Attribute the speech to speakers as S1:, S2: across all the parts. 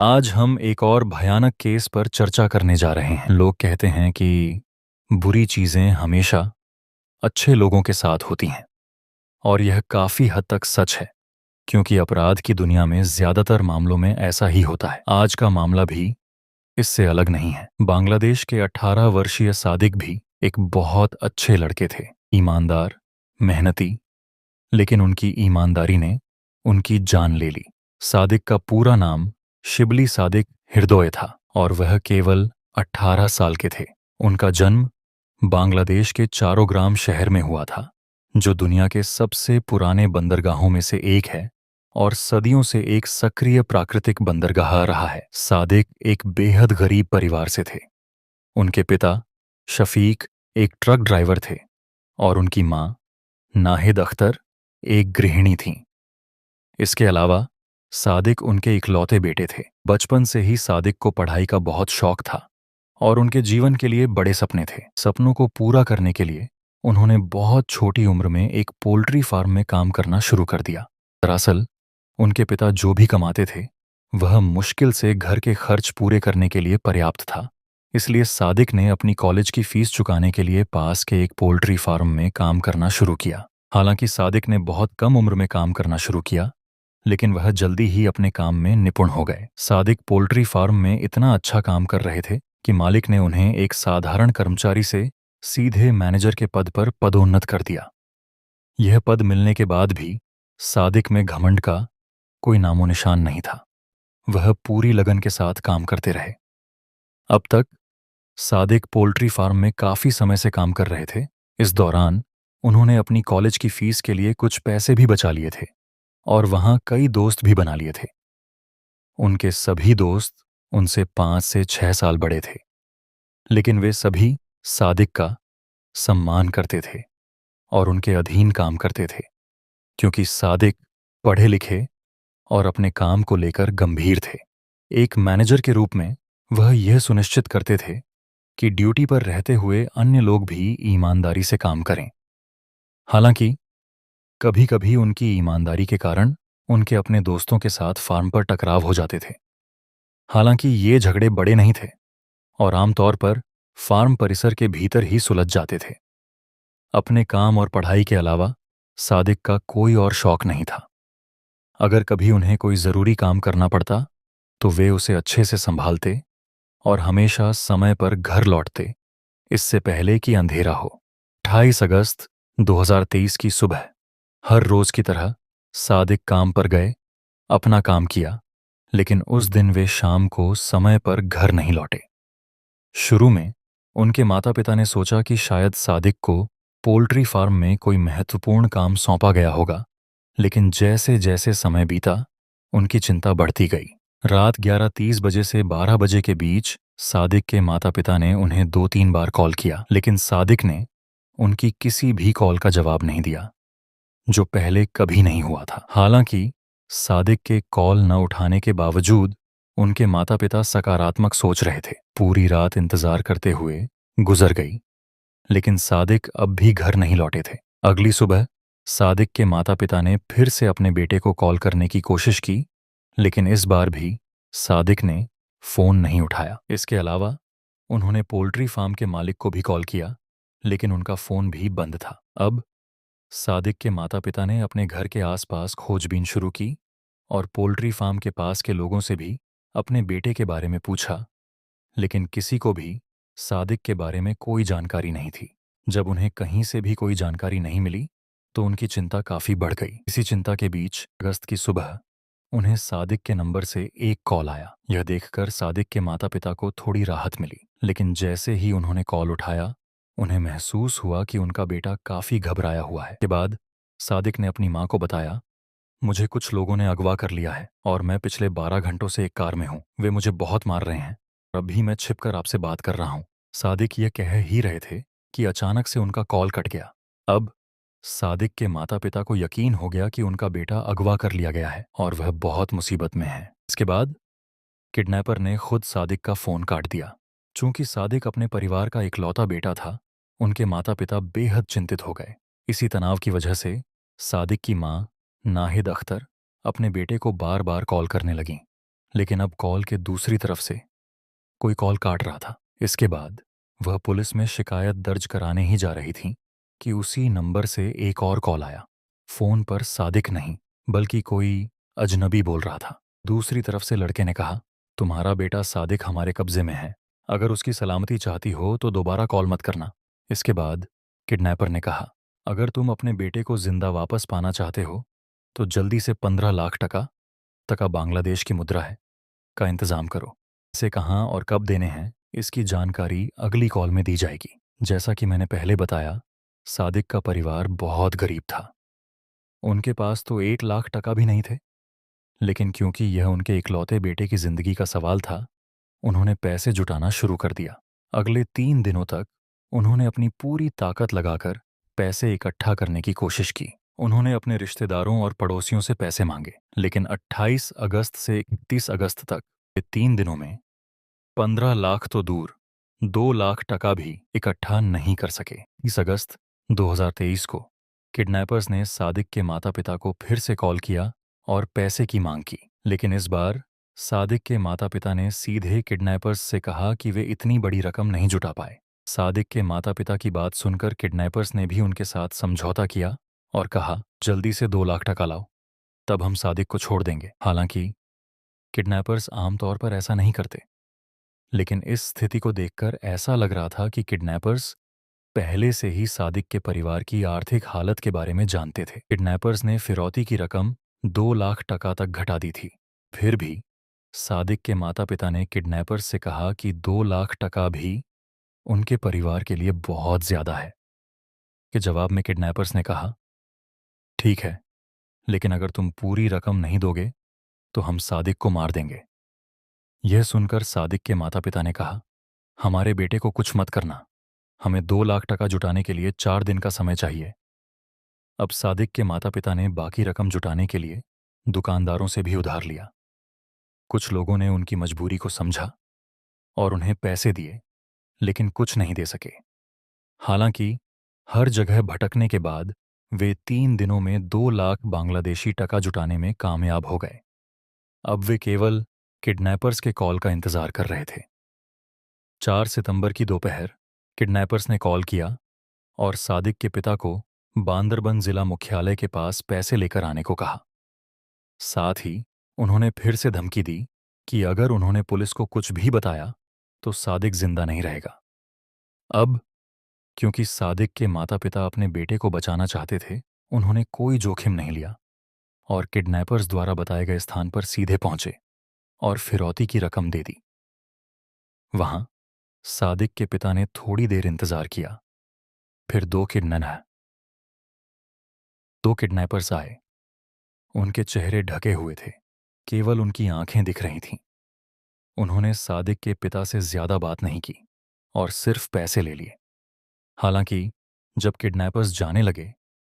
S1: आज हम एक और भयानक केस पर चर्चा करने जा रहे हैं। लोग कहते हैं कि बुरी चीजें हमेशा अच्छे लोगों के साथ होती हैं, और यह काफी हद तक सच है, क्योंकि अपराध की दुनिया में ज्यादातर मामलों में ऐसा ही होता है। आज का मामला भी इससे अलग नहीं है। बांग्लादेश के 18 वर्षीय सादिक भी एक बहुत अच्छे लड़के थे, ईमानदार, मेहनती, लेकिन उनकी ईमानदारी ने उनकी जान ले ली। सादिक का पूरा नाम शिबली सादिक हिरदोय था, और वह केवल 18 साल के थे। उनका जन्म बांग्लादेश के चारोग्राम शहर में हुआ था, जो दुनिया के सबसे पुराने बंदरगाहों में से एक है और सदियों से एक सक्रिय प्राकृतिक बंदरगाह रहा है। सादिक एक बेहद गरीब परिवार से थे। उनके पिता शफीक एक ट्रक ड्राइवर थे, और उनकी माँ नाहिद अख्तर एक गृहिणी थीं। इसके अलावा सादिक उनके इकलौते बेटे थे। बचपन से ही सादिक को पढ़ाई का बहुत शौक था, और उनके जीवन के लिए बड़े सपने थे। सपनों को पूरा करने के लिए उन्होंने बहुत छोटी उम्र में एक पोल्ट्री फार्म में काम करना शुरू कर दिया। दरअसल उनके पिता जो भी कमाते थे, वह मुश्किल से घर के खर्च पूरे करने के लिए पर्याप्त था। इसलिए सादिक ने अपनी कॉलेज की फीस चुकाने के लिए पास के एक पोल्ट्री फार्म में काम करना शुरू किया। हालांकि सादिक ने बहुत कम उम्र में काम करना शुरू किया, लेकिन वह जल्दी ही अपने काम में निपुण हो गए। सादिक पोल्ट्री फार्म में इतना अच्छा काम कर रहे थे कि मालिक ने उन्हें एक साधारण कर्मचारी से सीधे मैनेजर के पद पर पदोन्नत कर दिया। यह पद मिलने के बाद भी सादिक में घमंड का कोई नामो निशान नहीं था। वह पूरी लगन के साथ काम करते रहे। अब तक सादिक पोल्ट्री फार्म में काफी समय से काम कर रहे थे। इस दौरान उन्होंने अपनी कॉलेज की फीस के लिए कुछ पैसे भी बचा लिए थे, और वहां कई दोस्त भी बना लिए थे। उनके सभी दोस्त उनसे 5 से 6 साल बड़े थे, लेकिन वे सभी सादिक का सम्मान करते थे और उनके अधीन काम करते थे, क्योंकि सादिक पढ़े लिखे और अपने काम को लेकर गंभीर थे। एक मैनेजर के रूप में वह यह सुनिश्चित करते थे कि ड्यूटी पर रहते हुए अन्य लोग भी ईमानदारी से काम करें। हालांकि कभी कभी उनकी ईमानदारी के कारण उनके अपने दोस्तों के साथ फार्म पर टकराव हो जाते थे। हालांकि ये झगड़े बड़े नहीं थे, और आमतौर पर फार्म परिसर के भीतर ही सुलझ जाते थे। अपने काम और पढ़ाई के अलावा सादिक का कोई और शौक नहीं था। अगर कभी उन्हें कोई ज़रूरी काम करना पड़ता, तो वे उसे अच्छे से संभालते और हमेशा समय पर घर लौटते, इससे पहले कि अंधेरा हो। 28 अगस्त 2023 की सुबह हर रोज की तरह सादिक काम पर गए, अपना काम किया, लेकिन उस दिन वे शाम को समय पर घर नहीं लौटे। शुरू में उनके माता पिता ने सोचा कि शायद सादिक को पोल्ट्री फार्म में कोई महत्वपूर्ण काम सौंपा गया होगा, लेकिन जैसे जैसे समय बीता, उनकी चिंता बढ़ती गई। रात 11:30 बजे से 12 बजे के बीच सादिक के माता पिता ने उन्हें 2-3 बार कॉल किया, लेकिन सादिक ने उनकी किसी भी कॉल का जवाब नहीं दिया, जो पहले कभी नहीं हुआ था। हालांकि सादिक के कॉल न उठाने के बावजूद उनके माता पिता सकारात्मक सोच रहे थे। पूरी रात इंतजार करते हुए गुजर गई, लेकिन सादिक अब भी घर नहीं लौटे थे। अगली सुबह सादिक के माता पिता ने फिर से अपने बेटे को कॉल करने की कोशिश की, लेकिन इस बार भी सादिक ने फोन नहीं उठाया। इसके अलावा उन्होंने पोल्ट्री फार्म के मालिक को भी कॉल किया, लेकिन उनका फोन भी बंद था। अब सादिक के माता पिता ने अपने घर के आसपास खोजबीन शुरू की और पोल्ट्री फार्म के पास के लोगों से भी अपने बेटे के बारे में पूछा, लेकिन किसी को भी सादिक के बारे में कोई जानकारी नहीं थी। जब उन्हें कहीं से भी कोई जानकारी नहीं मिली, तो उनकी चिंता काफी बढ़ गई। इसी चिंता के बीच अगस्त की सुबह उन्हें सादिक के नंबर से एक कॉल आया। यह देखकर सादिक के माता पिता को थोड़ी राहत मिली, लेकिन जैसे ही उन्होंने कॉल उठाया, उन्हें महसूस हुआ कि उनका बेटा काफी घबराया हुआ है। के बाद सादिक ने अपनी मां को बताया, मुझे कुछ लोगों ने अगवा कर लिया है और मैं पिछले 12 घंटों से एक कार में हूँ। वे मुझे बहुत मार रहे हैं और अभी मैं छिपकर आपसे बात कर रहा हूँ। सादिक ये कह ही रहे थे कि अचानक से उनका कॉल कट गया। अब सादिक के माता पिता को यकीन हो गया कि उनका बेटा अगवा कर लिया गया है और वह बहुत मुसीबत में है। इसके बाद किडनैपर ने खुद सादिक का फोन काट दिया। चूंकि सादिक अपने परिवार का इकलौता बेटा था, उनके माता पिता बेहद चिंतित हो गए। इसी तनाव की वजह से सादिक की मां नाहिद अख्तर अपने बेटे को बार बार कॉल करने लगीं, लेकिन अब कॉल के दूसरी तरफ से कोई कॉल काट रहा था। इसके बाद वह पुलिस में शिकायत दर्ज कराने ही जा रही थी कि उसी नंबर से एक और कॉल आया। फोन पर सादिक नहीं, बल्कि कोई अजनबी बोल रहा था। दूसरी तरफ से लड़के ने कहा, तुम्हारा बेटा सादिक हमारे कब्जे में है। अगर उसकी सलामती चाहती हो तो दोबारा कॉल मत करना। इसके बाद किडनैपर ने कहा, अगर तुम अपने बेटे को जिंदा वापस पाना चाहते हो तो जल्दी से 15 लाख टका बांग्लादेश की मुद्रा है का इंतजाम करो। इसे कहाँ और कब देने हैं, इसकी जानकारी अगली कॉल में दी जाएगी। जैसा कि मैंने पहले बताया, सादिक का परिवार बहुत गरीब था। उनके पास तो 1 लाख टका भी नहीं थे, लेकिन क्योंकि यह उनके इकलौते बेटे की जिंदगी का सवाल था, उन्होंने पैसे जुटाना शुरू कर दिया। अगले 3 दिनों तक उन्होंने अपनी पूरी ताकत लगाकर पैसे इकट्ठा करने की कोशिश की। उन्होंने अपने रिश्तेदारों और पड़ोसियों से पैसे मांगे, लेकिन 28 अगस्त से 31 अगस्त तक ये 3 दिनों में 15 लाख तो दूर 2 लाख टका भी इकट्ठा नहीं कर सके। 30 अगस्त 2023 को किडनैपर्स ने सादिक के माता पिता को फिर से कॉल किया और पैसे की मांग की, लेकिन इस बार सादिक के माता पिता ने सीधे किडनैपर्स से कहा कि वे इतनी बड़ी रकम नहीं जुटा पाए। सादिक के माता पिता की बात सुनकर किडनैपर्स ने भी उनके साथ समझौता किया और कहा, जल्दी से 2 लाख टका लाओ, तब हम सादिक को छोड़ देंगे। हालांकि किडनैपर्स आमतौर पर ऐसा नहीं करते, लेकिन इस स्थिति को देखकर ऐसा लग रहा था कि किडनैपर्स पहले से ही सादिक के परिवार की आर्थिक हालत के बारे में जानते थे। किडनैपर्स ने फिरौती की रकम 2 लाख टका तक घटा दी थी। फिर भी सादिक के माता पिता ने किडनैपर्स से कहा कि 2 लाख टका भी उनके परिवार के लिए बहुत ज्यादा है। कि जवाब में किडनैपर्स ने कहा, ठीक है, लेकिन अगर तुम पूरी रकम नहीं दोगे तो हम सादिक को मार देंगे। यह सुनकर सादिक के माता पिता ने कहा, हमारे बेटे को कुछ मत करना, हमें 2 लाख टका जुटाने के लिए 4 दिन का समय चाहिए। अब सादिक के माता पिता ने बाकी रकम जुटाने के लिए दुकानदारों से भी उधार लिया। कुछ लोगों ने उनकी मजबूरी को समझा और उन्हें पैसे दिए, लेकिन कुछ नहीं दे सके। हालांकि हर जगह भटकने के बाद वे 3 दिनों में 2 लाख बांग्लादेशी टका जुटाने में कामयाब हो गए। अब वे केवल किडनैपर्स के कॉल का इंतजार कर रहे थे। 4 सितंबर की दोपहर किडनैपर्स ने कॉल किया और सादिक के पिता को बांदरबन जिला मुख्यालय के पास पैसे लेकर आने को कहा। साथ ही उन्होंने फिर से धमकी दी कि अगर उन्होंने पुलिस को कुछ भी बताया तो सादिक जिंदा नहीं रहेगा। अब क्योंकि सादिक के माता पिता अपने बेटे को बचाना चाहते थे, उन्होंने कोई जोखिम नहीं लिया और किडनैपर्स द्वारा बताए गए स्थान पर सीधे पहुंचे और फिरौती की रकम दे दी। वहां सादिक के पिता ने थोड़ी देर इंतजार किया। फिर दो किडनैपर्स आए। उनके चेहरे ढके हुए थे, केवल उनकी आंखें दिख रही थीं। उन्होंने सादिक के पिता से ज्यादा बात नहीं की और सिर्फ पैसे ले लिए। हालांकि जब किडनैपर्स जाने लगे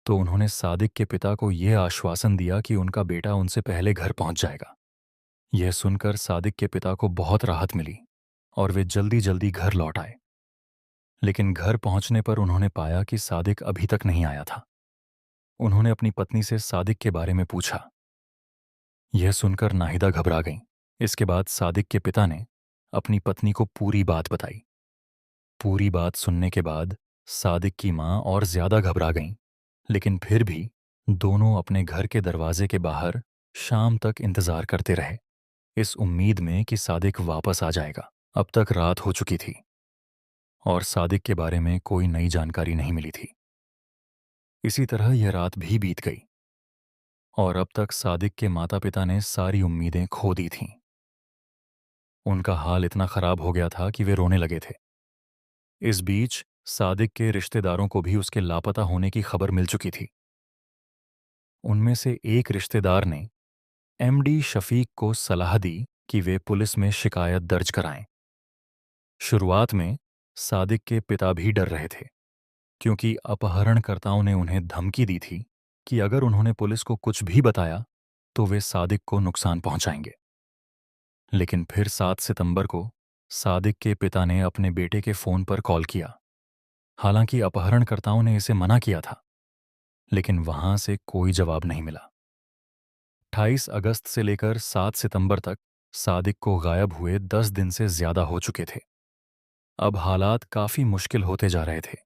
S1: तो उन्होंने सादिक के पिता को यह आश्वासन दिया कि उनका बेटा उनसे पहले घर पहुंच जाएगा। यह सुनकर सादिक के पिता को बहुत राहत मिली और वे जल्दी जल्दी घर लौट आए। लेकिन घर पहुंचने पर उन्होंने पाया कि सादिक अभी तक नहीं आया था। उन्होंने अपनी पत्नी से सादिक के बारे में पूछा। यह सुनकर नाहिदा घबरा गईं। इसके बाद सादिक के पिता ने अपनी पत्नी को पूरी बात बताई। पूरी बात सुनने के बाद सादिक की मां और ज्यादा घबरा गईं, लेकिन फिर भी दोनों अपने घर के दरवाजे के बाहर शाम तक इंतजार करते रहे, इस उम्मीद में कि सादिक वापस आ जाएगा। अब तक रात हो चुकी थी और सादिक के बारे में कोई नई जानकारी नहीं मिली थी। इसी तरह यह रात भी बीत गई और अब तक सादिक के माता पिता ने सारी उम्मीदें खो दी थीं। उनका हाल इतना खराब हो गया था कि वे रोने लगे थे। इस बीच सादिक के रिश्तेदारों को भी उसके लापता होने की खबर मिल चुकी थी। उनमें से एक रिश्तेदार ने एमडी शफीक को सलाह दी कि वे पुलिस में शिकायत दर्ज कराएं। शुरुआत में सादिक के पिता भी डर रहे थे, क्योंकि अपहरणकर्ताओं ने उन्हें धमकी दी थी कि अगर उन्होंने पुलिस को कुछ भी बताया तो वे सादिक को नुकसान पहुंचाएंगे। लेकिन फिर 7 सितंबर को सादिक के पिता ने अपने बेटे के फोन पर कॉल किया। हालांकि अपहरणकर्ताओं ने इसे मना किया था, लेकिन वहां से कोई जवाब नहीं मिला। 28 अगस्त से लेकर 7 सितंबर तक सादिक को गायब हुए 10 दिन से ज्यादा हो चुके थे। अब हालात काफी मुश्किल होते जा रहे थे।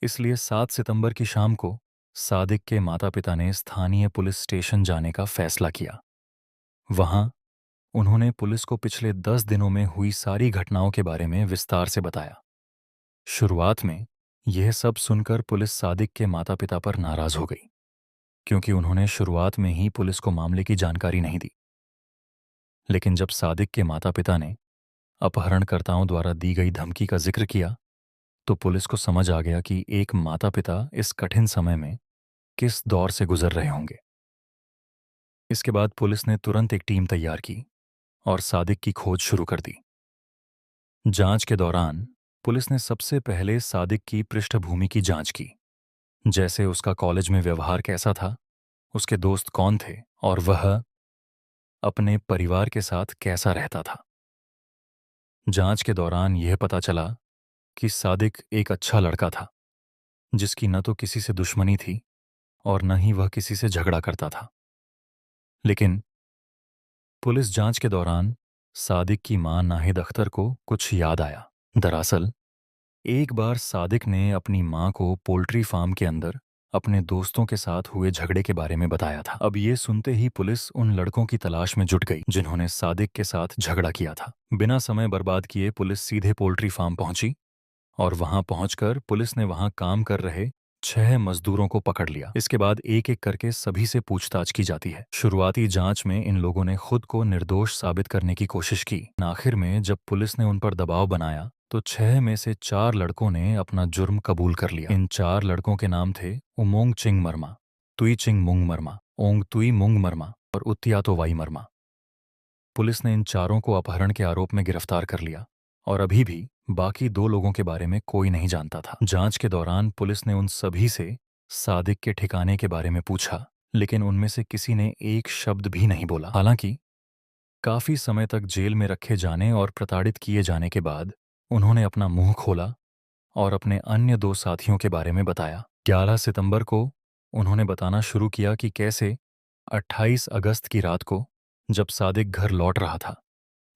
S1: इसलिए 7 सितंबर की शाम को सादिक के माता पिता ने स्थानीय पुलिस स्टेशन जाने का फैसला किया। वहां उन्होंने पुलिस को पिछले 10 दिनों में हुई सारी घटनाओं के बारे में विस्तार से बताया। शुरुआत में यह सब सुनकर पुलिस सादिक के माता पिता पर नाराज हो गई, क्योंकि उन्होंने शुरुआत में ही पुलिस को मामले की जानकारी नहीं दी। लेकिन जब सादिक के माता पिता ने अपहरणकर्ताओं द्वारा दी गई धमकी का जिक्र किया, तो पुलिस को समझ आ गया कि एक माता पिता इस कठिन समय में किस दौर से गुजर रहे होंगे। इसके बाद पुलिस ने तुरंत एक टीम तैयार की और सादिक की खोज शुरू कर दी। जांच के दौरान पुलिस ने सबसे पहले सादिक की पृष्ठभूमि की जांच की, जैसे उसका कॉलेज में व्यवहार कैसा था, उसके दोस्त कौन थे और वह अपने परिवार के साथ कैसा रहता था। जांच के दौरान यह पता चला कि सादिक एक अच्छा लड़का था, जिसकी न तो किसी से दुश्मनी थी और न ही वह किसी से झगड़ा करता था। लेकिन पुलिस जांच के दौरान सादिक की मां नाहिद अख्तर को कुछ याद आया। दरअसल एक बार सादिक ने अपनी मां को पोल्ट्री फार्म के अंदर अपने दोस्तों के साथ हुए झगड़े के बारे में बताया था। अब ये सुनते ही पुलिस उन लड़कों की तलाश में जुट गई जिन्होंने सादिक के साथ झगड़ा किया था। बिना समय बर्बाद किए पुलिस सीधे पोल्ट्री फार्म पहुंची और वहां पहुंचकर पुलिस ने वहां काम कर रहे 6 मजदूरों को पकड़ लिया। इसके बाद एक एक करके सभी से पूछताछ की जाती है। शुरुआती जांच में इन लोगों ने खुद को निर्दोष साबित करने की कोशिश की। आखिर में जब पुलिस ने उन पर दबाव बनाया तो 6 में से 4 लड़कों ने अपना जुर्म कबूल कर लिया। इन 4 लड़कों के नाम थे उमोंग चिंग मरमा, तुई चिंग मुंग मरमा, ओंग तुई मुंग मरमा और उत्तियातो वाई मरमा। पुलिस ने इन चारों को अपहरण के आरोप में गिरफ्तार कर लिया और अभी भी बाकी 2 लोगों के बारे में कोई नहीं जानता था। जांच के दौरान पुलिस ने उन सभी से सादिक के ठिकाने के बारे में पूछा, लेकिन उनमें से किसी ने एक शब्द भी नहीं बोला। हालांकि काफी समय तक जेल में रखे जाने और प्रताड़ित किए जाने के बाद उन्होंने अपना मुंह खोला और अपने अन्य 2 साथियों के बारे में बताया। 11 सितंबर को उन्होंने बताना शुरू किया कि कैसे 28 अगस्त की रात को जब सादिक घर लौट रहा था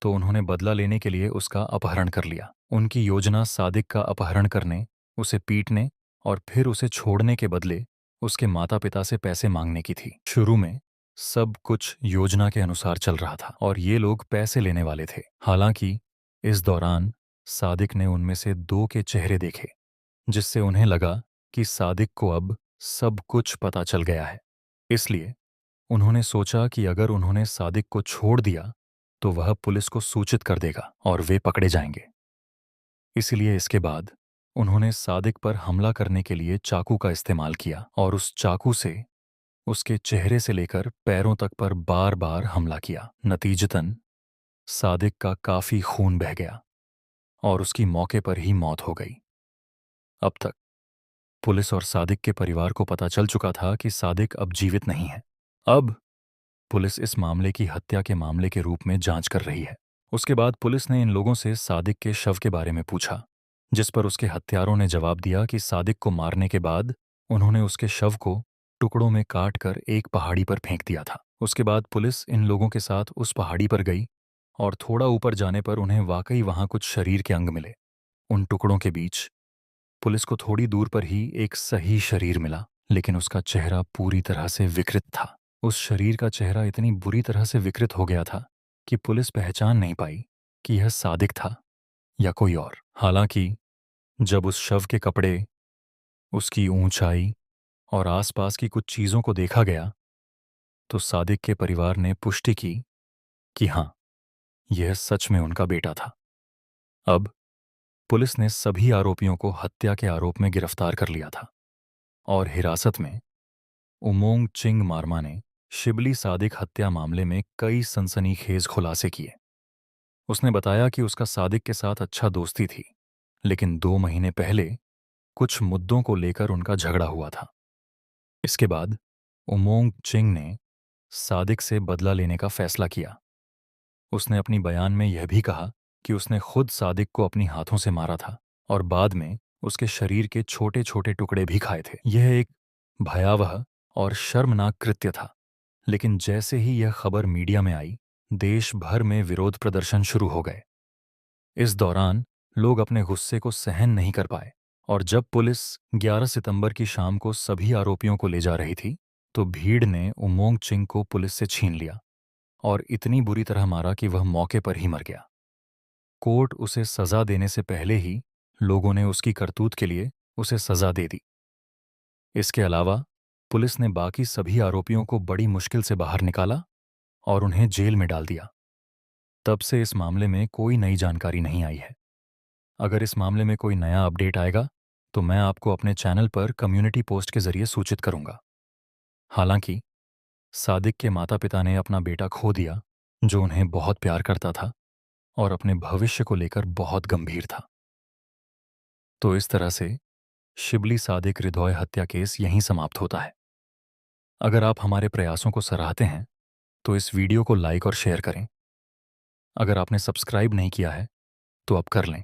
S1: तो उन्होंने बदला लेने के लिए उसका अपहरण कर लिया। उनकी योजना सादिक का अपहरण करने, उसे पीटने और फिर उसे छोड़ने के बदले उसके माता पिता से पैसे मांगने की थी। शुरू में सब कुछ योजना के अनुसार चल रहा था और ये लोग पैसे लेने वाले थे। हालांकि इस दौरान सादिक ने उनमें से 2 के चेहरे देखे, जिससे उन्हें लगा कि सादिक को अब सब कुछ पता चल गया है। इसलिए उन्होंने सोचा कि अगर उन्होंने सादिक को छोड़ दिया तो वह पुलिस को सूचित कर देगा और वे पकड़े जाएंगे। इसलिए इसके बाद उन्होंने सादिक पर हमला करने के लिए चाकू का इस्तेमाल किया और उस चाकू से उसके चेहरे से लेकर पैरों तक पर बार बार हमला किया। नतीजतन सादिक का काफी खून बह गया और उसकी मौके पर ही मौत हो गई। अब तक पुलिस और सादिक के परिवार को पता चल चुका था कि सादिक अब जीवित नहीं है। अब पुलिस इस मामले की हत्या के मामले के रूप में जांच कर रही है। उसके बाद पुलिस ने इन लोगों से सादिक के शव के बारे में पूछा, जिस पर उसके हत्यारों ने जवाब दिया कि सादिक को मारने के बाद उन्होंने उसके शव को टुकड़ों में काट कर एक पहाड़ी पर फेंक दिया था। उसके बाद पुलिस इन लोगों के साथ उस पहाड़ी पर गई और थोड़ा ऊपर जाने पर उन्हें वाकई वहां कुछ शरीर के अंग मिले। उन टुकड़ों के बीच पुलिस को थोड़ी दूर पर ही एक सही शरीर मिला, लेकिन उसका चेहरा पूरी तरह से विकृत था। उस शरीर का चेहरा इतनी बुरी तरह से विकृत हो गया था कि पुलिस पहचान नहीं पाई कि यह सादिक था या कोई और। हालांकि जब उस शव के कपड़े, उसकी ऊंचाई और आसपास की कुछ चीजों को देखा गया तो सादिक के परिवार ने पुष्टि की कि हां, यह सच में उनका बेटा था। अब पुलिस ने सभी आरोपियों को हत्या के आरोप में गिरफ्तार कर लिया था और हिरासत में उमोंग चिंग मारमा ने शिबली सादिक हत्या मामले में कई सनसनीखेज खुलासे किए। उसने बताया कि उसका सादिक के साथ अच्छा दोस्ती थी, लेकिन 2 महीने पहले कुछ मुद्दों को लेकर उनका झगड़ा हुआ था। इसके बाद उमोंग चिंग ने सादिक से बदला लेने का फैसला किया। उसने अपनी बयान में यह भी कहा कि उसने खुद सादिक को अपनी हाथों से मारा था और बाद में उसके शरीर के छोटे छोटे टुकड़े भी खाए थे। यह एक भयावह और शर्मनाक कृत्य था, लेकिन जैसे ही यह खबर मीडिया में आई, देश भर में विरोध प्रदर्शन शुरू हो गए। इस दौरान लोग अपने गुस्से को सहन नहीं कर पाए और जब पुलिस 11 सितंबर की शाम को सभी आरोपियों को ले जा रही थी, तो भीड़ ने उमोंग चिंग को पुलिस से छीन लिया और इतनी बुरी तरह मारा कि वह मौके पर ही मर गया। कोर्ट उसे सजा देने से पहले ही लोगों ने उसकी करतूत के लिए उसे सजा दे दी। इसके अलावा पुलिस ने बाकी सभी आरोपियों को बड़ी मुश्किल से बाहर निकाला और उन्हें जेल में डाल दिया। तब से इस मामले में कोई नई जानकारी नहीं आई है। अगर इस मामले में कोई नया अपडेट आएगा तो मैं आपको अपने चैनल पर कम्युनिटी पोस्ट के जरिए सूचित करूंगा। हालांकि सादिक के माता पिता ने अपना बेटा खो दिया, जो उन्हें बहुत प्यार करता था और अपने भविष्य को लेकर बहुत गंभीर था। तो इस तरह से शिबली सादिक हृदय हत्या केस यहीं समाप्त होता है। अगर आप हमारे प्रयासों को सराहते हैं तो इस वीडियो को लाइक और शेयर करें। अगर आपने सब्सक्राइब नहीं किया है तो अब कर लें।